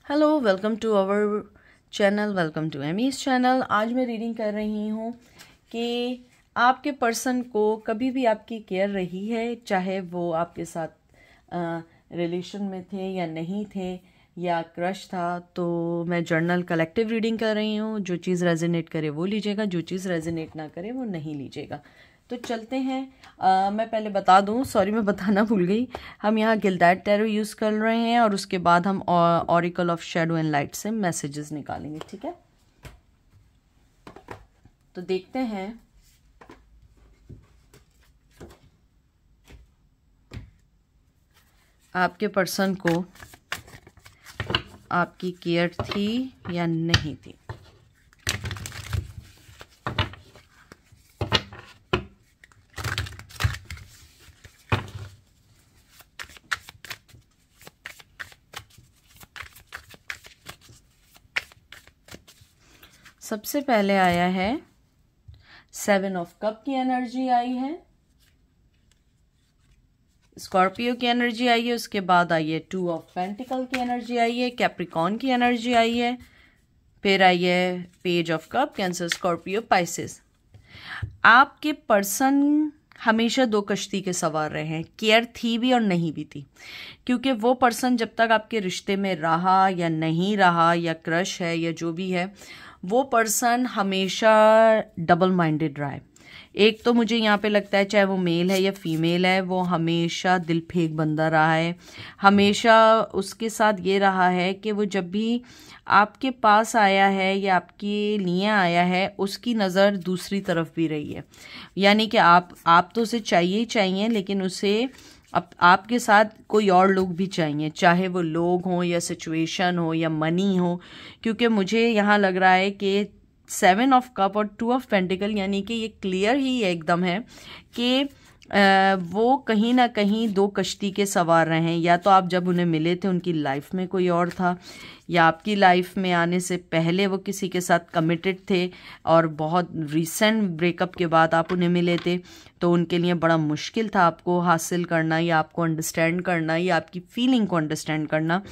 Hello, welcome to our channel, welcome to Amy's channel. आज मैं reading कर रही हूँ कि आपके पर्सन को कभी भी आपकी केयर रही है, चाहे वो आपके साथ रिलेशन में थे या नहीं थे या क्रश था। तो मैं जर्नल कलेक्टिव रीडिंग कर रही हूँ। जो चीज़ रेजोनेट करे वो लीजिएगा, जो चीज़ रेजोनेट ना करे वो नहीं लीजिएगा। तो चलते हैं। मैं पहले बता दूं, सॉरी मैं बताना भूल गई, हम यहाँ गिल्डाइट टैरो यूज़ कर रहे हैं और उसके बाद हम oracle of shadow and light से मैसेजेस निकालेंगे। ठीक है, तो देखते हैं आपके पर्सन को आपकी केयर थी या नहीं थी। सबसे पहले आया है 7 ऑफ कप की एनर्जी आई है, स्कॉर्पियो की एनर्जी आई है। उसके बाद आई है 2 ऑफ पेंटिकल की एनर्जी आई है, कैप्रिकॉर्न की एनर्जी आई है। फिर आई है page of cup, cancer, Scorpio, Pisces. आपके पर्सन हमेशा 2 कश्ती के सवार रहे हैं, केयर थी भी और नहीं भी थी, क्योंकि वो पर्सन जब तक आपके रिश्ते में रहा या नहीं रहा या क्रश है या जो भी है, वो पर्सन हमेशा डबल माइंडेड रहा है। एक तो मुझे यहाँ पे लगता है, चाहे वो मेल है या फीमेल है, वो हमेशा दिल फेंक बंदा रहा है। हमेशा उसके साथ ये रहा है कि वो जब भी आपके पास आया है या आपके लिए आया है, उसकी नज़र दूसरी तरफ भी रही है। यानी कि आप तो उसे चाहिए ही चाहिए, लेकिन उसे आपके साथ कोई और लोग भी चाहिए, चाहे वो लोग हों या सिचुएशन हो या मनी हो। क्योंकि मुझे यहाँ लग रहा है कि 7 ऑफ कप और 2 ऑफ पेंटिकल, यानी कि ये क्लियर ही एकदम है कि वो कहीं ना कहीं 2 कश्ती के सवार रहे हैं। या तो आप जब उन्हें मिले थे उनकी लाइफ में कोई और था, या आपकी लाइफ में आने से पहले वो किसी के साथ कमिटेड थे और बहुत रिसेंट ब्रेकअप के बाद आप उन्हें मिले थे। तो उनके लिए बड़ा मुश्किल था आपको हासिल करना या आपको अंडरस्टैंड करना या आपकी फीलिंग को अंडरस्टैंड करना,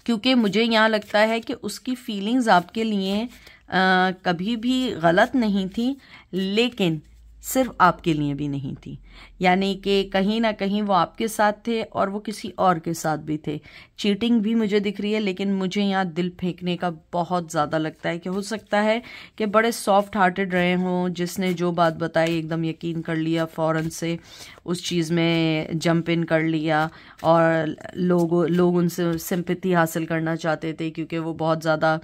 क्योंकि मुझे यहाँ लगता है कि उसकी फीलिंग्स आपके लिए कभी भी गलत नहीं थी, लेकिन सिर्फ आपके लिए भी नहीं थी। यानी कि कहीं ना कहीं वो आपके साथ थे और वो किसी और के साथ भी थे। चीटिंग भी मुझे दिख रही है, लेकिन मुझे यहाँ दिल फेंकने का बहुत ज़्यादा लगता है कि हो सकता है कि बड़े सॉफ्ट हार्टेड रहे हों, जिसने जो बात बताई एकदम यकीन कर लिया, फ़ौरन से उस चीज़ में जंप इन कर लिया और लोग उनसे सिंपैथी हासिल करना चाहते थे, क्योंकि वो बहुत ज़्यादा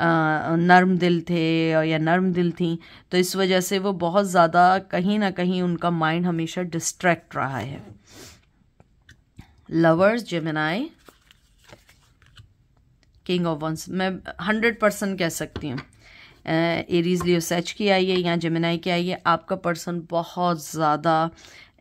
नर्म दिल थे या नर्म दिल थी। तो इस वजह से वो बहुत ज़्यादा कहीं ना कहीं उनका माइंड हमेशा डिस्ट्रैक्ट रहा है। Lovers, Gemini, king of wands, मैं 100% कह सकती हूँ। एरीज, लियो, सेच की आई है या जेमिनाई की आई है। आपका पर्सन बहुत ज़्यादा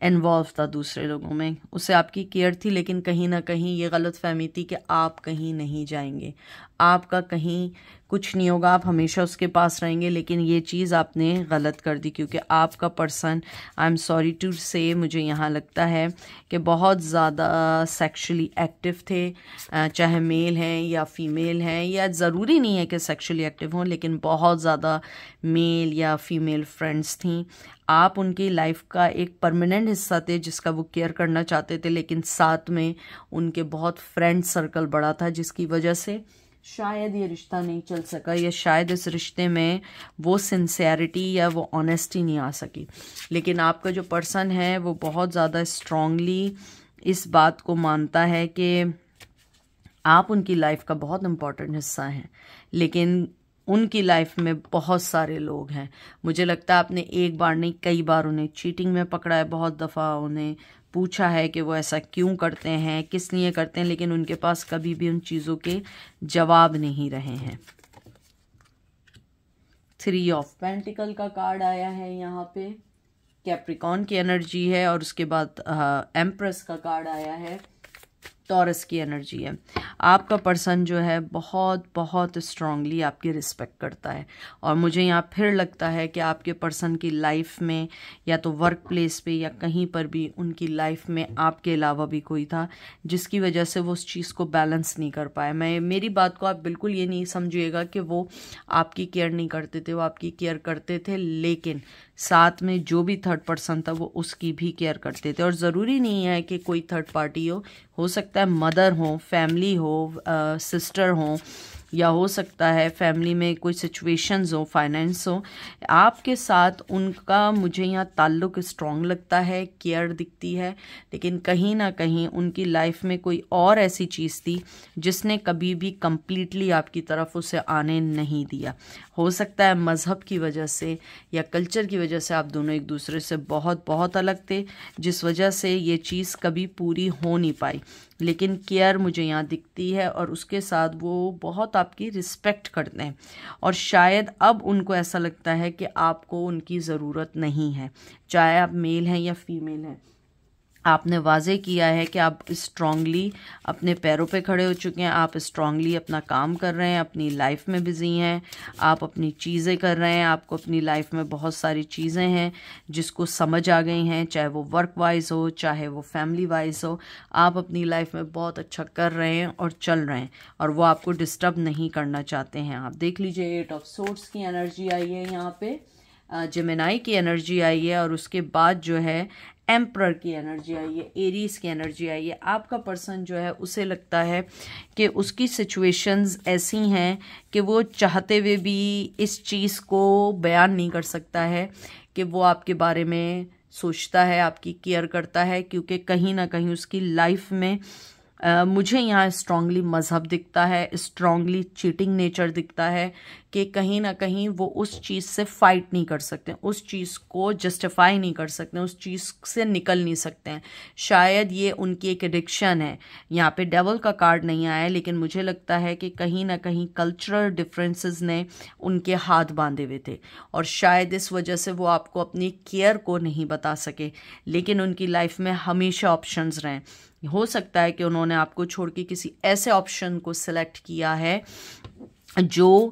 इन्वॉल्व था दूसरे लोगों में, उसे आपकी केयर थी, लेकिन कहीं ना कहीं ये गलत फहमी थी कि आप कहीं नहीं जाएंगे, आपका कहीं कुछ नहीं होगा, आप हमेशा उसके पास रहेंगे। लेकिन ये चीज़ आपने गलत कर दी, क्योंकि आपका person, I am sorry to say, मुझे यहाँ लगता है कि बहुत ज़्यादा सेक्सुअली एक्टिव थे, चाहे मेल हैं या फीमेल हैं, या ज़रूरी नहीं है कि सेक्सुअली एक्टिव हों, लेकिन बहुत ज़्यादा मेल या फीमेल फ्रेंड्स थीं। आप उनकी लाइफ का एक परमानेंट हिस्सा थे जिसका वो केयर करना चाहते थे, लेकिन साथ में उनके बहुत फ्रेंड सर्कल बड़ा था, जिसकी वजह से शायद ये रिश्ता नहीं चल सका, या शायद इस रिश्ते में वो सिंसेरिटी या वो ऑनेस्टी नहीं आ सकी। लेकिन आपका जो पर्सन है वो बहुत ज़्यादा स्ट्रांगली इस बात को मानता है कि आप उनकी लाइफ का बहुत इम्पोर्टेंट हिस्सा हैं, लेकिन उनकी लाइफ में बहुत सारे लोग हैं। मुझे लगता है आपने एक बार नहीं, कई बार उन्हें चीटिंग में पकड़ा है, बहुत दफ़ा उन्हें पूछा है कि वो ऐसा क्यों करते हैं, किस लिए करते हैं, लेकिन उनके पास कभी भी उन चीज़ों के जवाब नहीं रहे हैं। 3 ऑफ पेंटिकल का कार्ड आया है यहाँ पे, कैप्रिकॉर्न की एनर्जी है, और उसके बाद एम्प्रेस का कार्ड आया है। टॉरस की एनर्जी है। आपका पर्सन जो है बहुत बहुत स्ट्रांगली आपकी रिस्पेक्ट करता है, और मुझे यहाँ फिर लगता है कि आपके पर्सन की लाइफ में या तो वर्क प्लेस पे या कहीं पर भी उनकी लाइफ में आपके अलावा भी कोई था, जिसकी वजह से वो उस चीज़ को बैलेंस नहीं कर पाए। मेरी बात को आप बिल्कुल ये नहीं समझिएगा कि वो आपकी केयर नहीं करते थे, वो आपकी केयर करते थे, लेकिन साथ में जो भी थर्ड पर्सन था वो उसकी भी केयर करते थे। और ज़रूरी नहीं है कि कोई थर्ड पार्टी हो सकता है मदर हो, फैमिली हो, सिस्टर हो, या हो सकता है फैमिली में कोई सिचुएशंस हो, फाइनेंस हो, आपके साथ उनका मुझे यहाँ ताल्लुक स्ट्रॉन्ग लगता है, केयर दिखती है, लेकिन कहीं ना कहीं उनकी लाइफ में कोई और ऐसी चीज़ थी जिसने कभी भी कंप्लीटली आपकी तरफ उसे आने नहीं दिया। हो सकता है मज़हब की वजह से या कल्चर की वजह से आप दोनों एक दूसरे से बहुत बहुत अलग थे, जिस वजह से ये चीज़ कभी पूरी हो नहीं पाई। लेकिन केयर मुझे यहाँ दिखती है, और उसके साथ वो बहुत आपकी रिस्पेक्ट करते हैं, और शायद अब उनको ऐसा लगता है कि आपको उनकी ज़रूरत नहीं है, चाहे आप मेल हैं या फीमेल हैं। आपने वाजे किया है कि आप स्ट्रांगली अपने पैरों पे खड़े हो चुके हैं, आप स्ट्रांगली अपना काम कर रहे हैं, अपनी लाइफ में बिजी हैं, आप अपनी चीज़ें कर रहे हैं, आपको अपनी लाइफ में बहुत सारी चीज़ें हैं जिसको समझ आ गई हैं, चाहे वो वर्क वाइज हो, चाहे वो फैमिली वाइज हो। आप अपनी लाइफ में बहुत अच्छा कर रहे हैं और चल रहे हैं, और वो आपको डिस्टर्ब नहीं करना चाहते हैं। आप देख लीजिए 8 ऑफ सोर्ड्स की एनर्जी आई है यहाँ पे, जेमिनाई की एनर्जी आई है, और उसके बाद जो है एम्परर की एनर्जी आई है, एरीज की एनर्जी आई है। आपका पर्सन जो है उसे लगता है कि उसकी सिचुएशंस ऐसी हैं कि वो चाहते हुए भी इस चीज़ को बयान नहीं कर सकता है कि वो आपके बारे में सोचता है, आपकी केयर करता है, क्योंकि कहीं ना कहीं उसकी लाइफ में मुझे यहाँ स्ट्रांगली मज़हब दिखता है, स्ट्रांगली चीटिंग नेचर दिखता है, कि कहीं ना कहीं वो उस चीज़ से फाइट नहीं कर सकते, उस चीज़ को जस्टिफाई नहीं कर सकते, उस चीज़ से निकल नहीं सकते हैं। शायद ये उनकी एक एडिक्शन है। यहाँ पे डेवल का कार्ड नहीं आया, लेकिन मुझे लगता है कि कहीं ना कहीं कल्चरल डिफरेंसेस ने उनके हाथ बांधे हुए थे, और शायद इस वजह से वो आपको अपनी केयर को नहीं बता सके, लेकिन उनकी लाइफ में हमेशा ऑप्शंस रहें। हो सकता है कि उन्होंने आपको छोड़ के किसी ऐसे ऑप्शन को सिलेक्ट किया है जो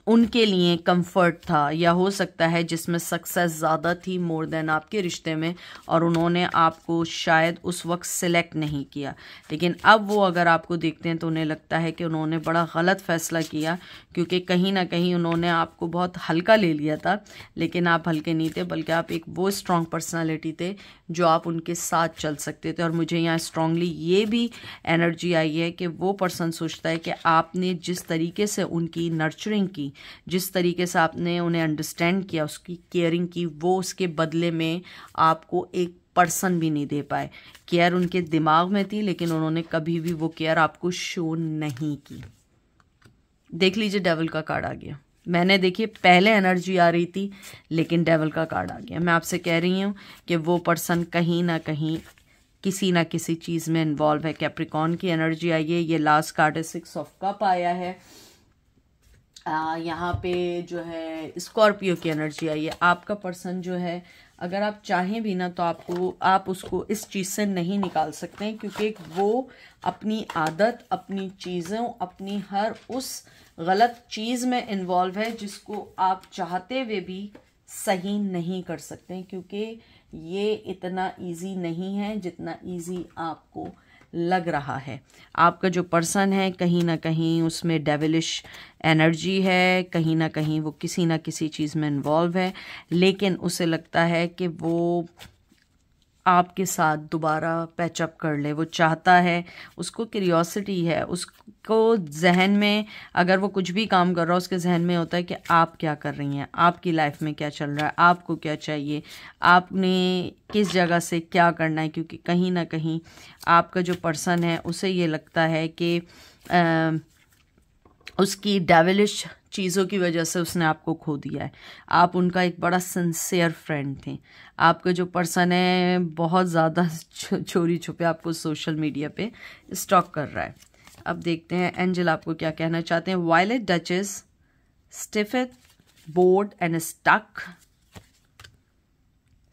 उनके लिए कंफर्ट था, या हो सकता है जिसमें सक्सेस ज़्यादा थी मोर देन आपके रिश्ते में, और उन्होंने आपको शायद उस वक्त सिलेक्ट नहीं किया। लेकिन अब वो अगर आपको देखते हैं तो उन्हें लगता है कि उन्होंने बड़ा गलत फ़ैसला किया, क्योंकि कहीं ना कहीं उन्होंने आपको बहुत हल्का ले लिया था, लेकिन आप हल्के नहीं थे, बल्कि आप एक वो स्ट्रॉन्ग पर्सनालिटी थे जो आप उनके साथ चल सकते थे। और मुझे यहाँ स्ट्रांगली ये भी एनर्जी आई है कि वो पर्सन सोचता है कि आपने जिस तरीके से उनकी नर्चरिंग की, जिस तरीके से आपने उन्हें अंडरस्टैंड किया, उसकी केयरिंग की, वो उसके बदले में आपको एक पर्सन भी नहीं दे पाए। केयर उनके दिमाग में थी, लेकिन उन्होंने कभी भी वो केयर आपको शो नहीं की। देख लीजिए डेविल का कार्ड आ गया। मैंने देखिए पहले एनर्जी आ रही थी, लेकिन डेविल का कार्ड आ गया। मैं आपसे कह रही हूँ कि वो पर्सन कहीं ना कहीं किसी ना किसी चीज़ में इन्वॉल्व है। कैप्रिकॉर्न की एनर्जी आई है, ये लास्ट कार्ड है 6 ऑफ कप आया है। यहाँ पे जो है स्कॉर्पियो की एनर्जी आई है। आपका पर्सन जो है, अगर आप चाहें भी ना तो आप उसको इस चीज़ से नहीं निकाल सकते हैं, क्योंकि वो अपनी आदत, अपनी चीज़ों, अपनी हर उस गलत चीज़ में इन्वॉल्व है जिसको आप चाहते हुए भी सही नहीं कर सकते, क्योंकि ये इतना इजी नहीं है जितना इजी आपको लग रहा है। आपका जो पर्सन है कहीं ना कहीं उसमें डेविलिश एनर्जी है, कहीं ना कहीं वो किसी ना किसी चीज़ में इन्वॉल्व है, लेकिन उसे लगता है कि वो आपके साथ दोबारा पैचअप कर ले। वो चाहता है, उसको क्यूरियोसिटी है, उसको जहन में अगर वो कुछ भी काम कर रहा है उसके जहन में होता है कि आप क्या कर रही हैं, आपकी लाइफ में क्या चल रहा है, आपको क्या चाहिए, आपने किस जगह से क्या करना है, क्योंकि कहीं ना कहीं आपका जो पर्सन है उसे ये लगता है कि उसकी डेविलिश चीज़ों की वजह से उसने आपको खो दिया है। आप उनका एक बड़ा सिंसियर फ्रेंड थे। आपका जो पर्सन है बहुत ज़्यादा चोरी छुपे आपको सोशल मीडिया पे स्टॉक कर रहा है। अब देखते हैं एंजल आपको क्या कहना चाहते हैं। Violet duchess, stifled, bored and stuck,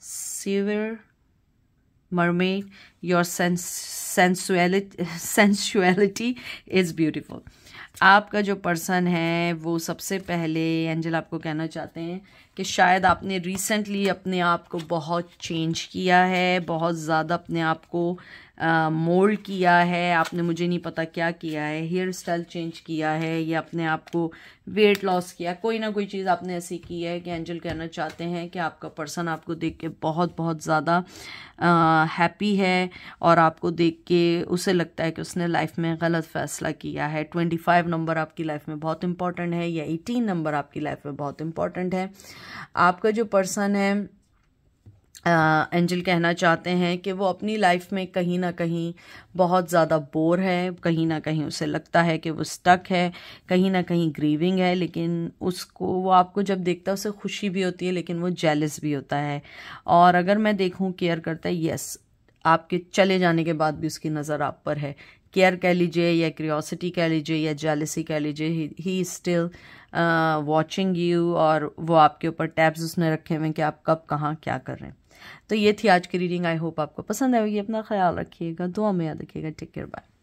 severe, mermaid, your sensuality is beautiful. आपका जो पर्सन है वो सबसे पहले एंजल आपको कहना चाहते हैं कि शायद आपने रिसेंटली अपने आप को बहुत चेंज किया है, बहुत ज़्यादा अपने आप को मोल्ड किया है। आपने मुझे नहीं पता क्या किया है, हेयर स्टाइल चेंज किया है या अपने आप को वेट लॉस किया, कोई ना कोई चीज़ आपने ऐसी की है कि एंजल कहना चाहते हैं कि आपका पर्सन आपको देख के बहुत बहुत ज़्यादा हैप्पी है और आपको देख के उसे लगता है कि उसने लाइफ में गलत फैसला किया है। 25 नंबर आपकी लाइफ में बहुत इंपॉर्टेंट है या 18 नंबर आपकी लाइफ में बहुत इंपॉर्टेंट है। आपका जो पर्सन है एंजल कहना चाहते हैं कि वो अपनी लाइफ में कहीं ना कहीं बहुत ज़्यादा बोर है, कहीं ना कहीं उसे लगता है कि वो स्टक है, कहीं ना कहीं ग्रीविंग है, लेकिन उसको वो आपको जब देखता है उसे खुशी भी होती है लेकिन वो जेलस भी होता है। और अगर मैं देखूं केयर करता है, यस आपके चले जाने के बाद भी उसकी नज़र आप पर है। केयर कह लीजिए या क्यूरियोसिटी कह लीजिए या जेलसी कह लीजिए, ही स्टिल वॉचिंग यू और वो आपके ऊपर टैब्स उसने रखे हुए हैं कि आप कब कहाँ क्या कर रहे हैं। तो ये थी आज की रीडिंग। आई होप आपको पसंद आएगी। अपना ख्याल रखिएगा, दुआ में याद रखिएगा। Take care, bye.